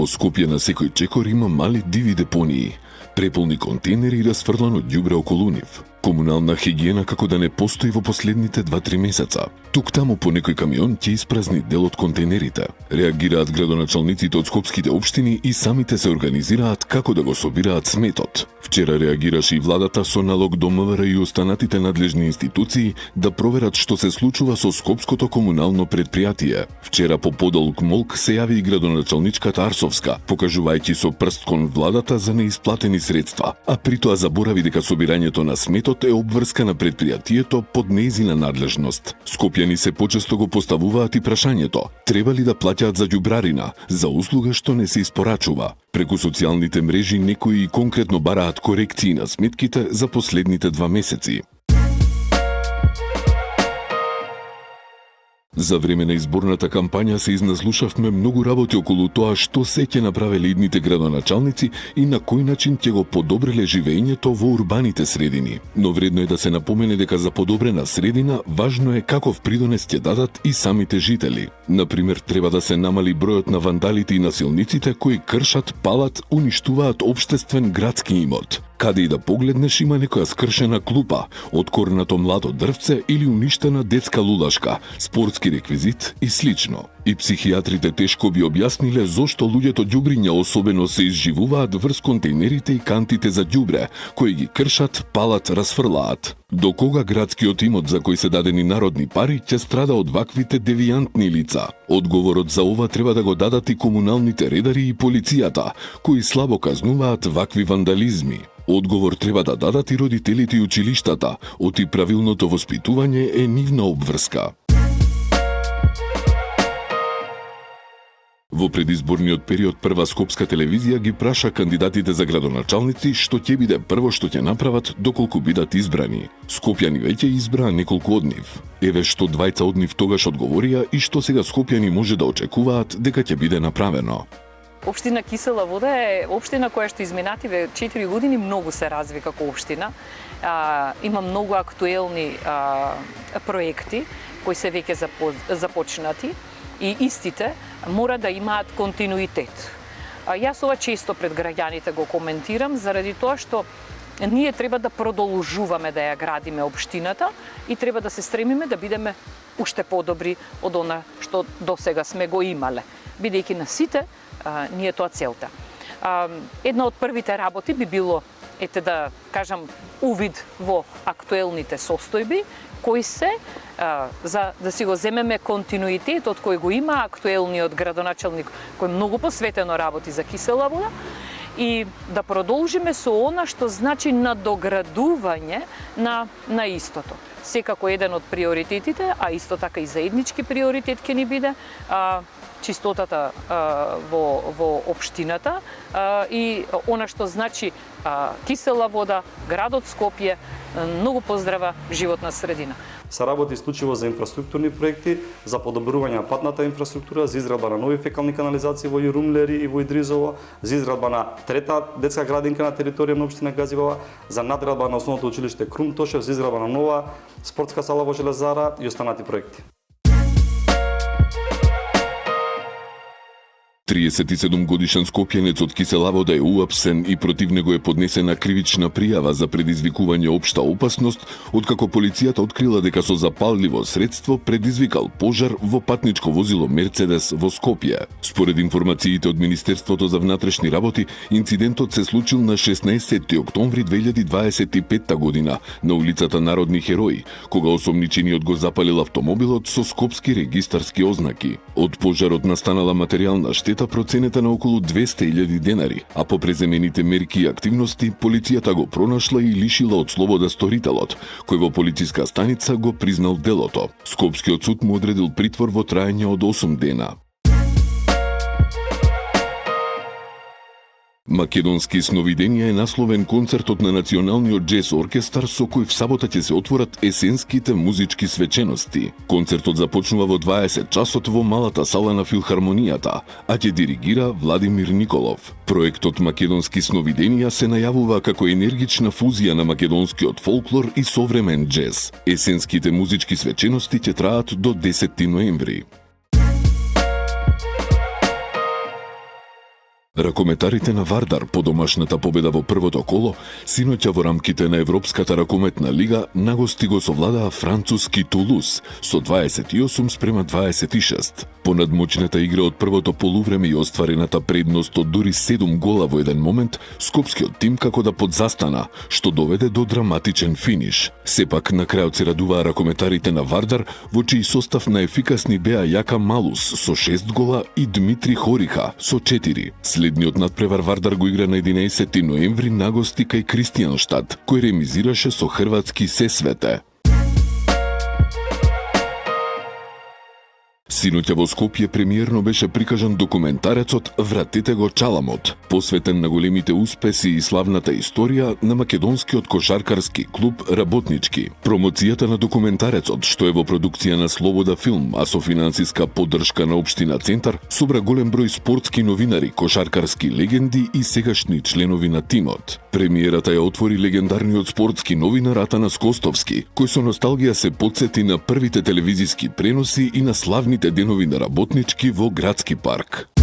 Скопје на секој чекор има мали диви депонии, преполни контейнери и расфрлано ѓубре околу нив. Комунална хигиена како да не постои во последните 2-3 месеца. Тук-таму по некој камион ќе испразни дел од контейнерите. Реагираат градоначалниците од скопските општини и самите се организираат како да го собираат сметот. Вчера реагираше и владата со налог до МВР и останатите надлежни институции да проверат што се случува со Скопското комунално предпријатие. Вчера по подолг молк се јави и градоначалничката Арсовска, покажувајќи со прст кон владата за неисплатени средства, а при тоа заборави дека собирањето на сметот е обврска на предпријатието под нејзина надлежност. Скопјани се почесто го поставуваат и прашањето: треба ли да плаќаат за ѓубрарина, за услуга што не се испорачува? Преку социјалните мрежи некои и конкретно бараат корекции на сметките за последните 2 месеци. За време на изборната кампања се изнаслушавме многу работи околу тоа што се ќе направеле идните градоначалници и на кој начин ќе го подобриле живеењето во урбаните средини. Но вредно е да се напомене дека за подобрена средина важно е каков придонес ќе дадат и самите жители. Например, треба да се намали бројот на вандалите и насилниците кои кршат, палат, уништуваат општествен градски имот. Каде и да погледнеш има некоја скршена клупа, откорнато младо дрвце или уништена детска лулашка, спортски реквизит и слично. И психијатрите тешко би објасниле зошто луѓето ѓубриња особено се изживуваат врз контейнерите и кантите за ѓубре, кои ги кршат, палат, расфрлаат. До кога градскиот имот за кој се дадени народни пари ќе страда од ваквите девијантни лица? Одговорот за ова треба да го дадат и комуналните редари и полицијата, кои слабо казнуваат вакви вандализми. Одговор треба да дадат и родителите и училиштата, оти правилното воспитување е нивна обврска. Во предизборниот период прва скопска телевизија ги праша кандидатите за градоначалници што ќе биде прво што ќе направат доколку бидат избрани. Скопјани веќе избраа неколку од нив. Еве што двајца од нив тогаш одговорија и што сега скопјани може да очекуваат дека ќе биде направено. Општина Кисела Вода е општина која што изминативе 4 години многу се разви како општина. Има многу актуелни проекти кои се веќе започнати и истите мора да имаат континуитет. Јас ова често пред граѓаните го коментирам заради тоа што ние треба да продолжуваме да ја градиме општината и треба да се стремиме да бидеме уште подобри од она што досега сме го имале, бидејќи на сите ние тоа целта. Една од првите работи би било, да кажам, увид во актуелните состојби, кои се, за да си го земеме континуитетот кој го има актуелниот градоначалник, кој многу посветено работи за Кисела Вода, и да продолжиме со она што значи надоградување на истото. Секако еден од приоритетите, а исто така и заеднички приоритет ќе ни биде чистотата во општината и она што значи Кисела Вода, градот Скопје, многу поздрава животна средина. Се работи исклучиво за инфраструктурни проекти, за подобрување на патната инфраструктура, за изградба на нови фекални канализации во Јурумлери и во Идризово, за изградба на трета детска градинка на територија на општина Газивала, за надградба на основното училиште Крум Тошев, за изградба на нова спортска сала во Железара и останати проекти. 37-годишен скопјанец од Кисела Вода е уапсен и против него е поднесена кривична пријава за предизвикување општа опасност, откако полицијата открила дека со запалливо средство предизвикал пожар во патничко возило Мерцедес во Скопје. Според информациите од Министерството за внатрешни работи, инцидентот се случил на 16 октомври 2025 година на улицата Народни херои, кога осомничениот го запалил автомобилот со скопски регистарски ознаки. Од пожарот настанала материјална штета проценета на околу 200.000 денари, а по преземените мерки и активности, полицијата го пронашла и лишила од слобода сторителот, кој во полициска станица го признал делото. Скопскиот суд му одредил притвор во траење од 8 дена. Македонски сновиденија е насловен концертот на Националниот джез оркестар со кој в сабота ќе се отворат есенските музички свечености. Концертот започнува во 20 часот во малата сала на Филхармонијата, а ќе диригира Владимир Николов. Проектот Македонски сновиденија се најавува како енергична фузија на македонскиот фолклор и современ джез. Есенските музички свечености ќе траат до 10 ноември. Ракометарите на Вардар по домашната победа во првото коло, синоќа во рамките на Европската ракометна лига нагости го совладаа француски Тулус со 28-26. По надмоćната игра од првото полувреме и остварената предност од дури 7 гола во еден момент, скопскиот тим како да подзастана, што доведе до драматичен финиш. Сепак на крајот се радуваа ракометарите на Вардар, во чиј состав на ефикасни беа Јака Малус со 6 гола и Дмитри Хориха со 4. Следниот надпревар Вардар го игра на 11 ноември на гости кај Кристијанштад, кој ремизираше со хрватски Сесвете. Синоќа во Скопје премиерно беше прикажан документарецот "Вратете го Чаламот", посветен на големите успеси и славната историја на македонскиот кошаркарски клуб Работнички. Промоцијата на документарецот, што е во продукција на Слобода филм, а со финансиска поддршка на општина Центар, собра голем број спортски новинари, кошаркарски легенди и сегашни членови на тимот. Премиерата ја отвори легендарниот спортски новинар Атанас Костовски, кој со носталгија се потсети на првите телевизиски преноси и на славните денови на Работнички во Градски парк.